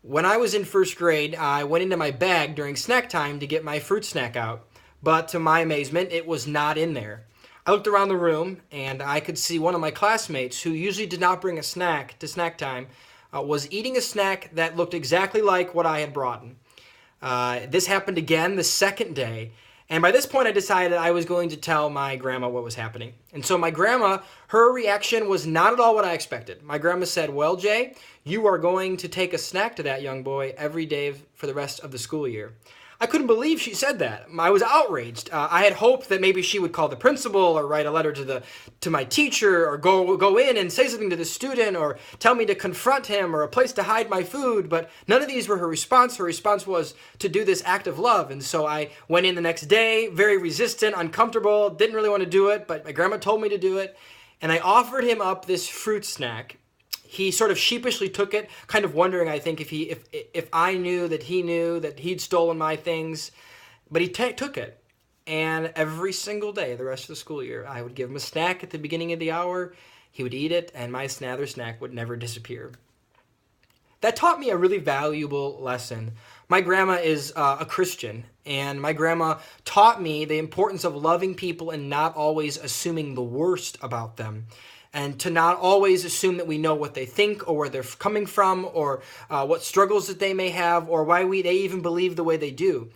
When I was in first grade, I went into my bag during snack time to get my fruit snack out, but to my amazement, it was not in there. I looked around the room and I could see one of my classmates, who usually did not bring a snack to snack time, was eating a snack that looked exactly like what I had brought. This happened again the second day. And by this point, I decided I was going to tell my grandma what was happening. And so my grandma, her reaction was not at all what I expected. My grandma said, "Well, Jay, you are going to take a snack to that young boy every day for the rest of the school year." I couldn't believe she said that. I was outraged. I had hoped that maybe she would call the principal or write a letter to my teacher, or go in and say something to the student, or tell me to confront him, or a place to hide my food. But none of these were her response. Her response was to do this act of love. And so I went in the next day, very resistant, uncomfortable, didn't really want to do it, but my grandma told me to do it. And I offered him up this fruit snack. He sort of sheepishly took it, kind of wondering, I think, if I knew that he knew that he'd stolen my things. But he took it. And every single day, the rest of the school year, I would give him a snack at the beginning of the hour. He would eat it, and my other snack would never disappear. That taught me a really valuable lesson. My grandma is a Christian, and my grandma taught me the importance of loving people and not always assuming the worst about them, and to not always assume that we know what they think, or where they're coming from, or what struggles that they may have, or why they even believe the way they do.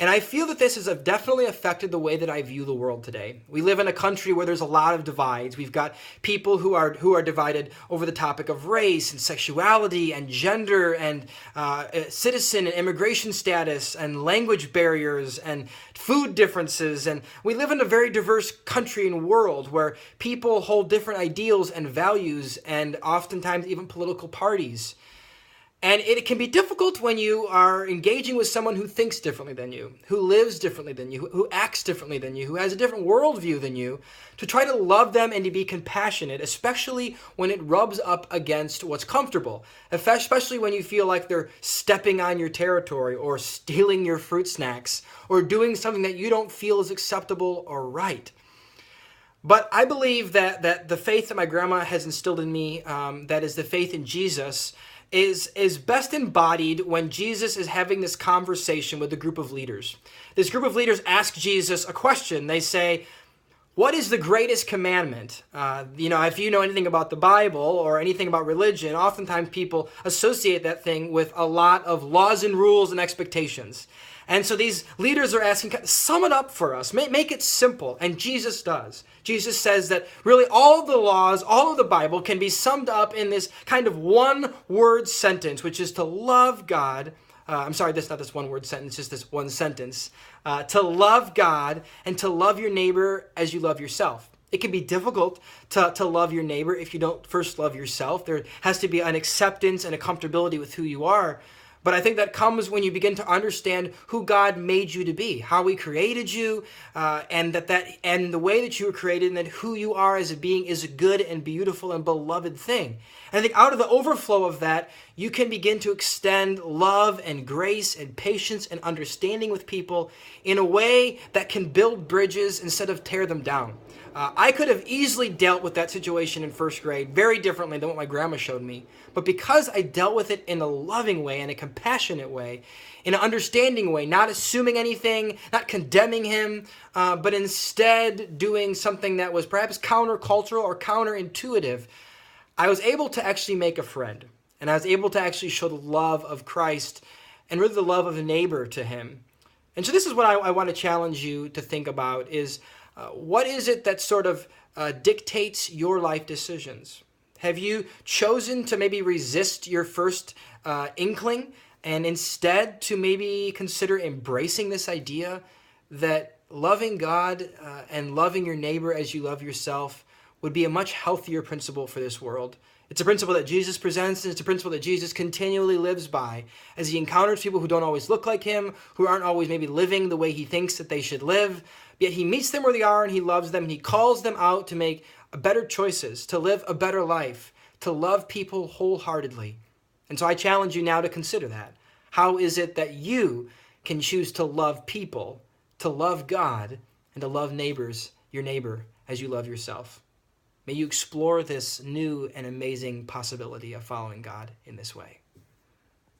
And I feel that this has definitely affected the way that I view the world today. We live in a country where there's a lot of divides. We've got people who are divided over the topic of race and sexuality and gender and citizen and immigration status and language barriers and food differences. And we live in a very diverse country and world where people hold different ideals and values, and oftentimes even political parties. And it can be difficult when you are engaging with someone who thinks differently than you, who lives differently than you, who acts differently than you, who has a different worldview than you, to try to love them and to be compassionate, especially when it rubs up against what's comfortable, especially when you feel like they're stepping on your territory, or stealing your fruit snacks, or doing something that you don't feel is acceptable or right. But I believe that the faith that my grandma has instilled in me, that is the faith in Jesus, is best embodied when Jesus is having this conversation with a group of leaders. This group of leaders ask Jesus a question. They say, "What is the greatest commandment?" If you know anything about the Bible or anything about religion, oftentimes people associate that thing with a lot of laws and rules and expectations. And so these leaders are asking, sum it up for us, make it simple. And Jesus does. Jesus says that really all of the laws, all of the Bible can be summed up in this kind of one-word sentence, which is to love God. That's not this one-word sentence, just this one sentence. To love God and to love your neighbor as you love yourself. It can be difficult to love your neighbor if you don't first love yourself. There has to be an acceptance and a comfortability with who you are. But I think that comes when you begin to understand who God made you to be, how He created you, and the way that you were created, and that who you are as a being is a good and beautiful and beloved thing. And I think out of the overflow of that, you can begin to extend love and grace and patience and understanding with people in a way that can build bridges instead of tear them down. I could have easily dealt with that situation in first grade very differently than what my grandma showed me. But because I dealt with it in a loving way, in a compassionate way, in an understanding way, not assuming anything, not condemning him, but instead doing something that was perhaps countercultural or counterintuitive, I was able to actually make a friend. And I was able to actually show the love of Christ and really the love of a neighbor to him. And so this is what I want to challenge you to think about is, what is it that sort of dictates your life decisions? Have you chosen to maybe resist your first inkling and instead to maybe consider embracing this idea that loving God and loving your neighbor as you love yourself would be a much healthier principle for this world? It's a principle that Jesus presents, and it's a principle that Jesus continually lives by as he encounters people who don't always look like him, who aren't always maybe living the way he thinks that they should live, yet he meets them where they are and he loves them, and he calls them out to make better choices, to live a better life, to love people wholeheartedly. And so I challenge you now to consider that. How is it that you can choose to love people, to love God, and to love your neighbor as you love yourself? May you explore this new and amazing possibility of following God in this way.